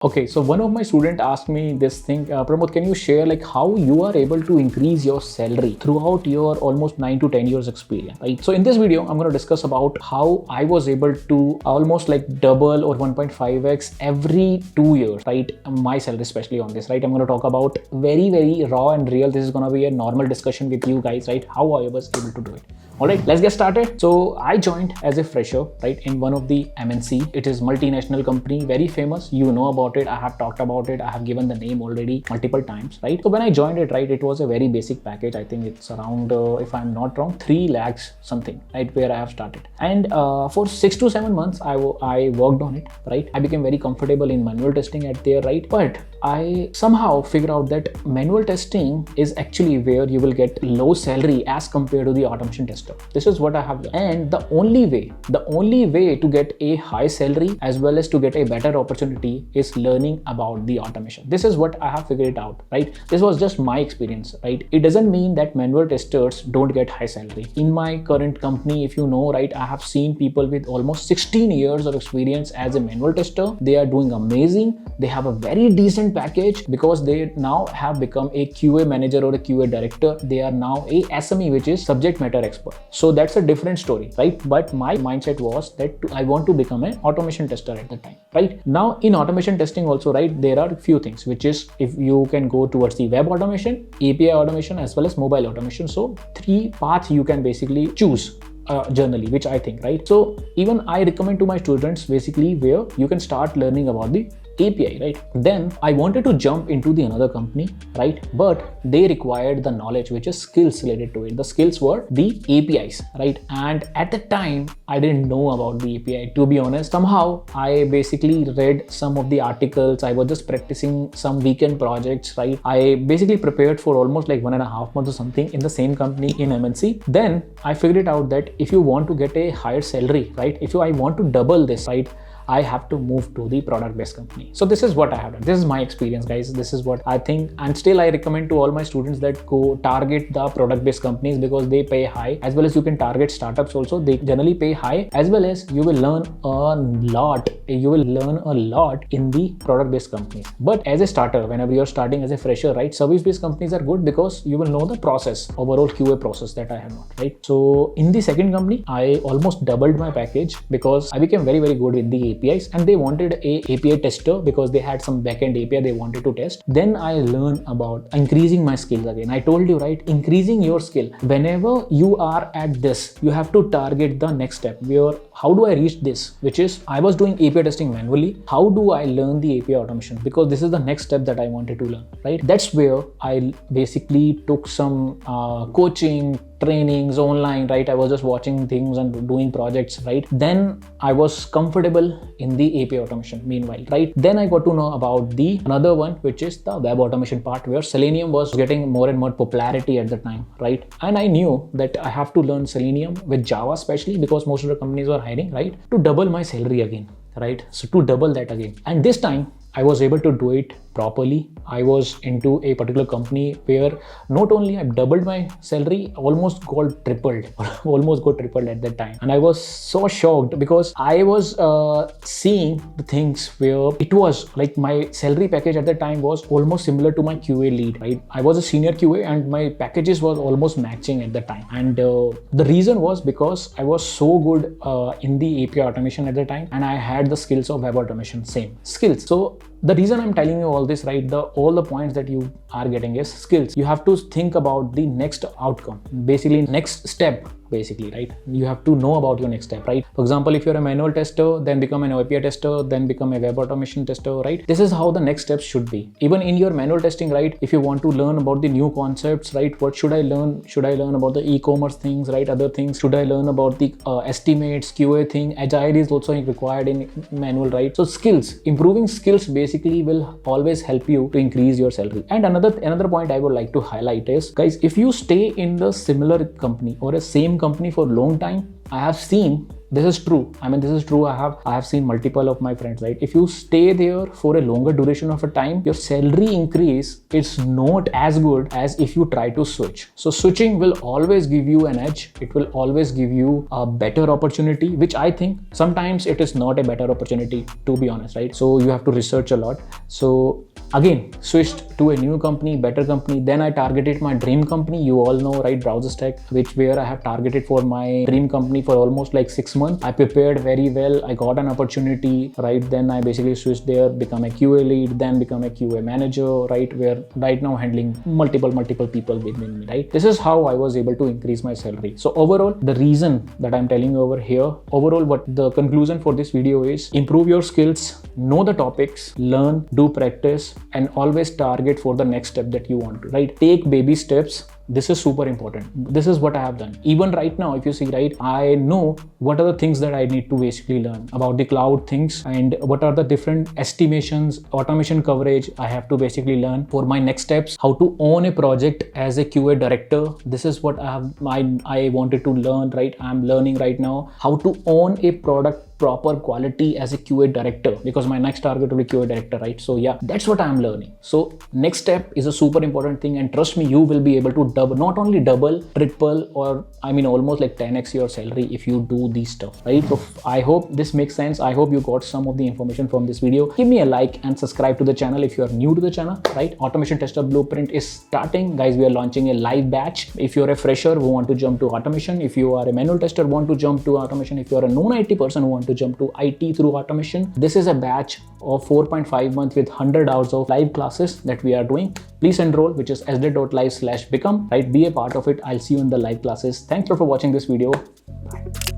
Okay, so one of my students asked me this thing, Pramod, can you share like how you are able to increase your salary throughout your almost 9 to 10 years experience, right? So in this video, I'm going to discuss about how I was able to almost like double or 1.5x every 2 years, right? My salary, especially on this, right? I'm going to talk about very raw and real. This is going to be a normal discussion with you guys, right? How I was able to do it. All right, let's get started. So I joined as a fresher, right, in one of the MNC. It is multinational company, very famous. You know about it. I have talked about it. I have given the name already multiple times, right? So when I joined it, right, it was a very basic package. I think it's around, if I'm not wrong, 3 lakhs something, right, where I have started. And for 6 to 7 months, I worked on it, right? I became very comfortable in manual testing at there, right? But I somehow figured out that manual testing is actually where you will get low salary as compared to the automation tester. This is what I have done. And the only way to get a high salary as well as to get a better opportunity is learning about the automation. This is what I have figured it out, right? This was just my experience, right? It doesn't mean that manual testers don't get high salary. In my current company, if you know, right, I have seen people with almost 16 years of experience as a manual tester. They are doing amazing. They have a very decent package because they now have become a QA manager or a QA director. They are now a SME, which is subject matter expert. So that's a different story, right? But my mindset was that I want to become an automation tester at the time, right? Now in automation testing also, right, there are a few things, which is if you can go towards the web automation, API automation, as well as mobile automation. So 3 paths you can basically choose. Generally, which I think, right? So even I recommend to my students basically where you can start learning about the API, right? Then I wanted to jump into the another company, right? But they required the knowledge, which is skills related to it. The skills were the APIs, right? And at the time, I didn't know about the API, to be honest. Somehow I basically read some of the articles. I was just practicing some weekend projects, right? I basically prepared for almost like 1.5 months or something in the same company in MNC. Then I figured it out that if you want to get a higher salary, right? I want to double this, right, I have to move to the product-based company. So this is what I have done. This is my experience, guys. This is what I think. And still I recommend to all my students that go target the product-based companies because they pay high, as well as you can target startups also. They generally pay high, as well as you will learn a lot. You will learn a lot in the product-based companies. But as a starter, whenever you're starting as a fresher, right, service-based companies are good because you will know the process, overall QA process that I have not, right? So in the second company, I almost doubled my package because I became very good with the APIs, and they wanted a API tester because they had some backend API they wanted to test. Then I learned about increasing my skills again. I told you, right, increasing your skill. Whenever you are at this, you have to target the next step where how do I reach this, which is I was doing API testing manually. How do I learn the API automation? Because this is the next step that I wanted to learn, right? That's where I basically took some coaching, trainings online, right? I was just watching things and doing projects, right? Then I was comfortable in the API automation meanwhile, right? Then I got to know about the another one, which is the web automation part, where Selenium was getting more and more popularity at the time, right? And I knew that I have to learn Selenium with Java, especially because most of the companies were hiring, right, to double my salary again, right? So to double that again. And this time I was able to do it properly. I was into a particular company where not only I doubled my salary, almost got tripled at that time. And I was so shocked because I was seeing the things where it was like my salary package at the time was almost similar to my QA lead, right? I was a senior QA and my packages was almost matching at the time. And the reason was because I was so good in the API automation at the time, and I had the skills of web automation, same skills. So the reason I'm telling you all this, right, all the points that you are getting is skills. You have to think about the next outcome, basically next step, basically, right? You have to know about your next step, right? For example, if you're a manual tester, then become an API tester, then become a web automation tester, right? This is how the next steps should be. Even in your manual testing, right, if you want to learn about the new concepts, right, what should I learn? Should I learn about the e-commerce things, right? Other things? Should I learn about the estimates, QA thing? Agile is also required in manual, right? So skills, improving skills basically will always help you to increase your salary. And another point I would like to highlight is, guys, if you stay in the similar company or a same company for a long time, I have seen, this is true. I mean, this is true. I have seen multiple of my friends, right? If you stay there for a longer duration of a time, your salary increase is not as good as if you try to switch. So switching will always give you an edge. It will always give you a better opportunity, which I think sometimes it is not a better opportunity, to be honest, right? So you have to research a lot. So again, switched to a new company, better company. Then I targeted my dream company. You all know, right? Browser Stack, where I have targeted for my dream company for almost like 6 months. I prepared very well. I got an opportunity, right? Then I basically switched there, become a QA lead, then become a QA manager, right? Where right now handling multiple people within me, right? This is how I was able to increase my salary. So overall, the reason that I'm telling you over here, overall, what the conclusion for this video is: improve your skills, know the topics, learn, do practice, and always target for the next step that you want to, right? Take baby steps. This is super important. This is what I have done. Even right now, if you see, right, I know what are the things that I need to basically learn about the cloud things, and what are the different estimations, automation coverage I have to basically learn for my next steps, how to own a project as a QA director. This is what I wanted to learn, right? I'm learning right now how to own a product proper quality as a QA director, because my next target will be QA director, right? So yeah, that's what I'm learning. So next step is a super important thing, and trust me, you will be able to double, not only double, triple, or I mean almost like 10x your salary if you do these stuff, right? So I hope this makes sense. I hope you got some of the information from this video. Give me a like and subscribe to the channel if you are new to the channel, right? Automation Tester Blueprint is starting, guys. We are launching a live batch. If you're a fresher who want to jump to automation, if you are a manual tester want to jump to automation, if you're a non-IT person who want to jump to IT through automation, this is a batch of 4.5 months with 100 hours of live classes that we are doing. Please enroll, which is sd.live/become, right? Be a part of it. I'll see you in the live classes. Thanks for watching this video. Bye.